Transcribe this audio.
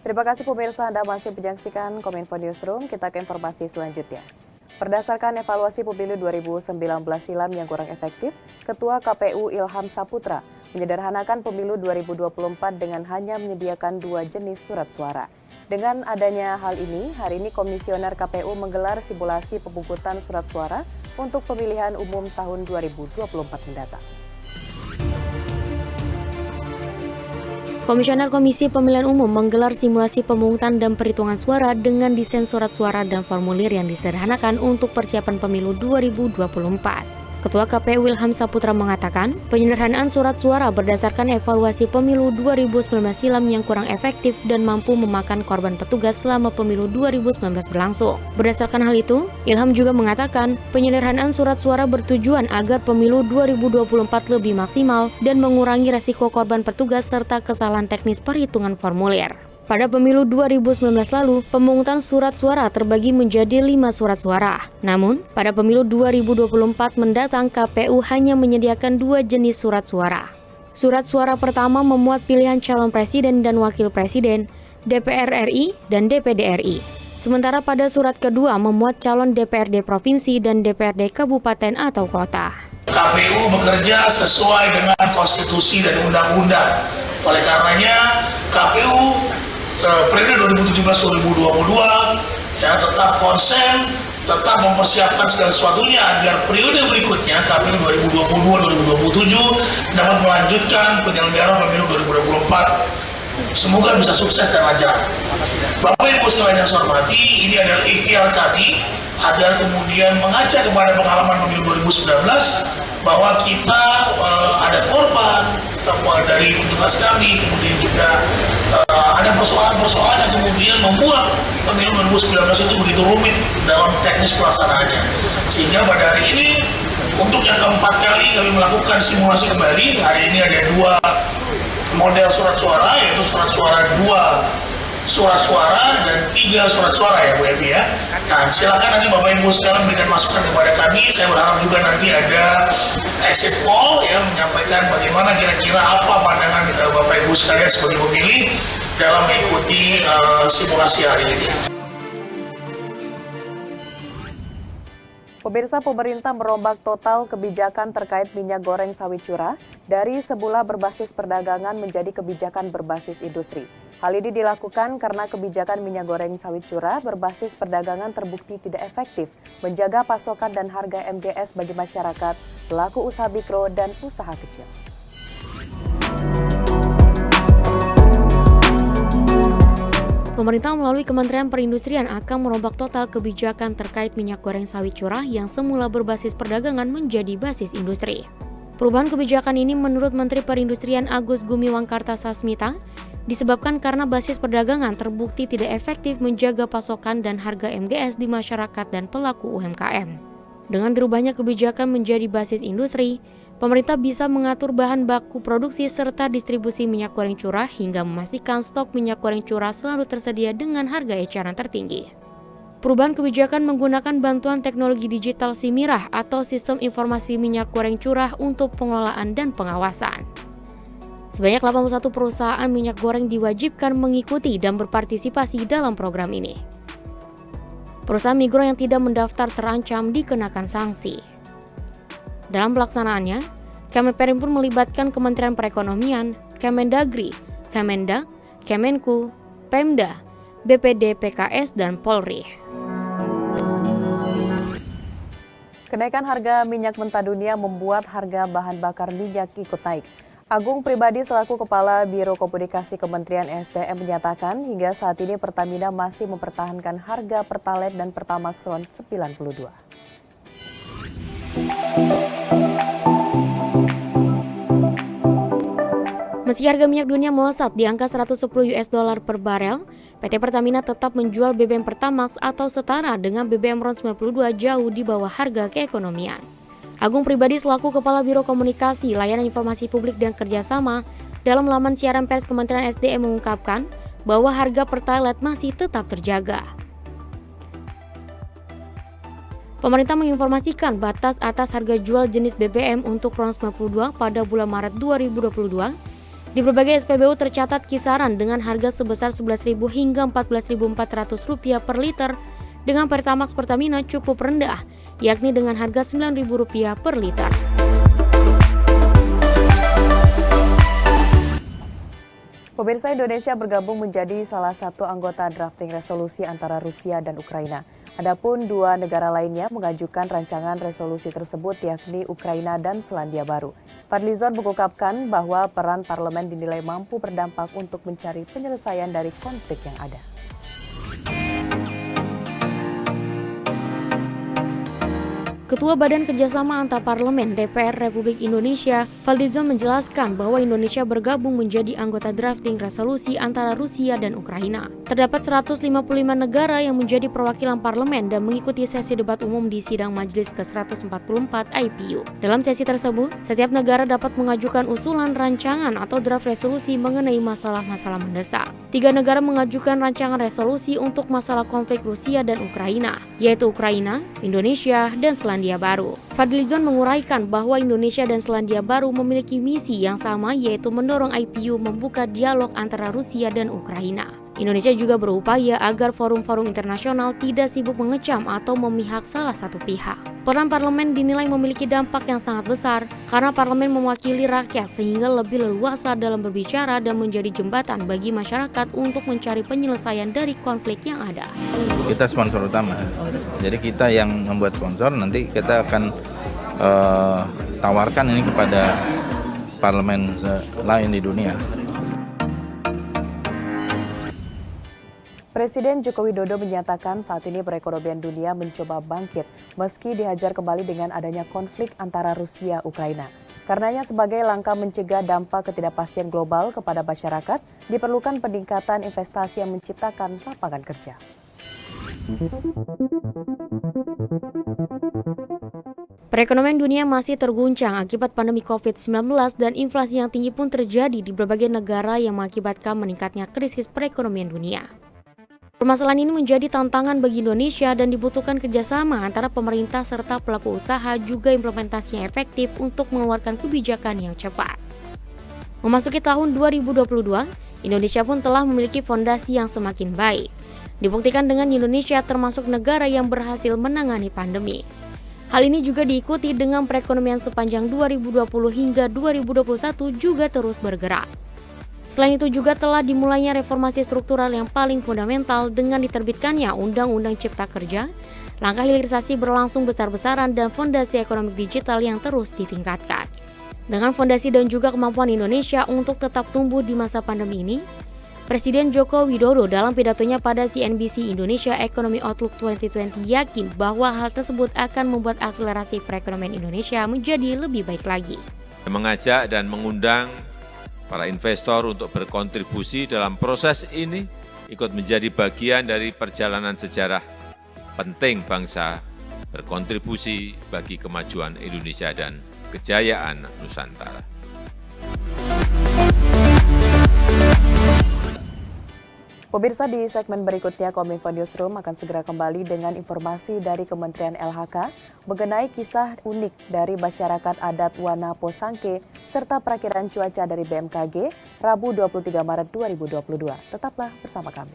Terima kasih pemirsa, Anda masih menyaksikan Kominfo Newsroom. Kita ke informasi selanjutnya. Berdasarkan evaluasi pemilu 2019 silam yang kurang efektif, Ketua KPU Ilham Saputra menyederhanakan pemilu 2024 dengan hanya menyediakan 2 jenis surat suara. Dengan adanya hal ini, hari ini Komisioner KPU menggelar simulasi pemungutan surat suara untuk pemilihan umum tahun 2024 mendatang. Komisioner Komisi Pemilihan Umum menggelar simulasi pemungutan dan perhitungan suara dengan desain surat suara dan formulir yang disederhanakan untuk persiapan pemilu 2024. Ketua KPU Ilham Saputra mengatakan, penyederhanaan surat suara berdasarkan evaluasi pemilu 2019 silam yang kurang efektif dan mampu memakan korban petugas selama pemilu 2019 berlangsung. Berdasarkan hal itu, Ilham juga mengatakan, penyederhanaan surat suara bertujuan agar pemilu 2024 lebih maksimal dan mengurangi resiko korban petugas serta kesalahan teknis perhitungan formulir. Pada pemilu 2019 lalu, pemungutan surat suara terbagi menjadi 5 surat suara. Namun, pada pemilu 2024 mendatang KPU hanya menyediakan 2 jenis surat suara. Surat suara pertama memuat pilihan calon presiden dan wakil presiden, DPR RI dan DPD RI. Sementara pada surat kedua memuat calon DPRD provinsi dan DPRD kabupaten atau kota. KPU bekerja sesuai dengan konstitusi dan undang-undang. Oleh karenanya, KPU periode 2017-2022 ya tetap konsen, tetap mempersiapkan segala sesuatunya agar periode berikutnya KPU 2022-2027 dapat melanjutkan penyelenggaraan pemilu 2024. Semoga bisa sukses dan lancar. Bapak Ibu sekalian yang saya hormati, ini adalah ikhtiar kami agar kemudian mengajak kepada pengalaman pemilu 2019 bahwa kita ada korban dari petugas kami, kemudian juga ada persoalan-persoalan yang kemudian membuat pemilu 2019 itu begitu rumit dalam teknis pelaksanaannya. Sehingga pada hari ini, untuk yang keempat kali kami melakukan simulasi kembali. Hari ini ada 2 model surat suara, yaitu surat suara 2 surat suara dan 3 surat suara ya Bu Evi ya. Nah silakan nanti Bapak Ibu sekalian berikan masukan kepada kami. Saya berharap juga nanti ada exit poll ya, menyampaikan bagaimana kira-kira apa pandangan Bapak Ibu sekalian sebagai pemilih dalam mengikuti simulasi hari ini. Pemirsa, pemerintah merombak total kebijakan terkait minyak goreng sawit curah dari semula berbasis perdagangan menjadi kebijakan berbasis industri. Hal ini dilakukan karena kebijakan minyak goreng sawit curah berbasis perdagangan terbukti tidak efektif menjaga pasokan dan harga MGS bagi masyarakat, pelaku usaha mikro dan usaha kecil. Pemerintah melalui Kementerian Perindustrian akan merombak total kebijakan terkait minyak goreng sawit curah yang semula berbasis perdagangan menjadi basis industri. Perubahan kebijakan ini menurut Menteri Perindustrian Agus Gumiwang Kartasasmita disebabkan karena basis perdagangan terbukti tidak efektif menjaga pasokan dan harga MGS di masyarakat dan pelaku UMKM. Dengan berubahnya kebijakan menjadi basis industri, pemerintah bisa mengatur bahan baku produksi serta distribusi minyak goreng curah hingga memastikan stok minyak goreng curah selalu tersedia dengan harga eceran tertinggi. Perubahan kebijakan menggunakan bantuan teknologi digital SIMIRAH atau Sistem Informasi Minyak Goreng Curah untuk pengelolaan dan pengawasan. Sebanyak 81 perusahaan minyak goreng diwajibkan mengikuti dan berpartisipasi dalam program ini. Perusahaan migro yang tidak mendaftar terancam dikenakan sanksi. Dalam pelaksanaannya, Kemenperin pun melibatkan Kementerian Perekonomian, Kemendagri, Kemendak, Kemenku, Pemda, BPD, PKS, dan Polri. Kenaikan harga minyak mentah dunia membuat harga bahan bakar minyak ikut naik. Agung Pribadi selaku Kepala Biro Komunikasi Kementerian SDM menyatakan hingga saat ini Pertamina masih mempertahankan harga Pertalite dan Pertamax RON 92. Meski harga minyak dunia melesat di angka 110 US dollar per barel, PT Pertamina tetap menjual BBM Pertamax atau setara dengan BBM RON 92 jauh di bawah harga keekonomian. Agung Pribadi selaku Kepala Biro Komunikasi, Layanan Informasi Publik dan Kerjasama dalam laman siaran pers Kementerian SDM mengungkapkan bahwa harga Pertalite masih tetap terjaga. Pemerintah menginformasikan batas atas harga jual jenis BBM untuk RON 92 pada bulan Maret 2022 Di berbagai SPBU tercatat kisaran dengan harga sebesar Rp11.000 hingga Rp14.400 per liter, dengan Pertamax Pertamina cukup rendah, yakni dengan harga Rp9.000 per liter. Pemirsa, Indonesia bergabung menjadi salah satu anggota drafting resolusi antara Rusia dan Ukraina. Adapun dua negara lainnya mengajukan rancangan resolusi tersebut, yakni Ukraina dan Selandia Baru. Fadlizon mengungkapkan bahwa peran parlemen dinilai mampu berdampak untuk mencari penyelesaian dari konflik yang ada. Ketua Badan Kerjasama Antarparlemen DPR Republik Indonesia, Fadlizon menjelaskan bahwa Indonesia bergabung menjadi anggota drafting resolusi antara Rusia dan Ukraina. Terdapat 155 negara yang menjadi perwakilan parlemen dan mengikuti sesi debat umum di sidang Majelis ke-144 IPU. Dalam sesi tersebut, setiap negara dapat mengajukan usulan rancangan atau draft resolusi mengenai masalah-masalah mendesak. 3 negara mengajukan rancangan resolusi untuk masalah konflik Rusia dan Ukraina, yaitu Ukraina, Indonesia, dan Selandia Baru. Fadlizon menguraikan bahwa Indonesia dan Selandia Baru memiliki misi yang sama, yaitu mendorong IPU membuka dialog antara Rusia dan Ukraina. Indonesia juga berupaya agar forum-forum internasional tidak sibuk mengecam atau memihak salah satu pihak. Peran parlemen dinilai memiliki dampak yang sangat besar karena parlemen mewakili rakyat sehingga lebih leluasa dalam berbicara dan menjadi jembatan bagi masyarakat untuk mencari penyelesaian dari konflik yang ada. Kita sponsor utama, jadi kita yang membuat sponsor, nanti kita akan tawarkan ini kepada parlemen lain di dunia. Presiden Joko Widodo menyatakan saat ini perekonomian dunia mencoba bangkit meski dihajar kembali dengan adanya konflik antara Rusia-Ukraina. Karenanya sebagai langkah mencegah dampak ketidakpastian global kepada masyarakat, diperlukan peningkatan investasi yang menciptakan lapangan kerja. Perekonomian dunia masih terguncang akibat pandemi COVID-19 dan inflasi yang tinggi pun terjadi di berbagai negara yang mengakibatkan meningkatnya krisis perekonomian dunia. Permasalahan ini menjadi tantangan bagi Indonesia dan dibutuhkan kerjasama antara pemerintah serta pelaku usaha, juga implementasi yang efektif untuk mengeluarkan kebijakan yang cepat. Memasuki tahun 2022, Indonesia pun telah memiliki fondasi yang semakin baik. Dibuktikan dengan Indonesia termasuk negara yang berhasil menangani pandemi. Hal ini juga diikuti dengan perekonomian sepanjang 2020 hingga 2021 juga terus bergerak. Selain itu juga telah dimulainya reformasi struktural yang paling fundamental dengan diterbitkannya Undang-Undang Cipta Kerja, langkah hilirisasi berlangsung besar-besaran dan fondasi ekonomi digital yang terus ditingkatkan. Dengan fondasi dan juga kemampuan Indonesia untuk tetap tumbuh di masa pandemi ini, Presiden Joko Widodo dalam pidatonya pada CNBC Indonesia Economy Outlook 2020 yakin bahwa hal tersebut akan membuat akselerasi perekonomian Indonesia menjadi lebih baik lagi. Mengajak dan mengundang para investor untuk berkontribusi dalam proses ini, ikut menjadi bagian dari perjalanan sejarah penting bangsa, berkontribusi bagi kemajuan Indonesia dan kejayaan Nusantara. Pemirsa, di segmen berikutnya Kominfo Newsroom akan segera kembali dengan informasi dari Kementerian LHK mengenai kisah unik dari masyarakat adat Wanapo Sangke serta perakiran cuaca dari BMKG Rabu 23 Maret 2022. Tetaplah bersama kami.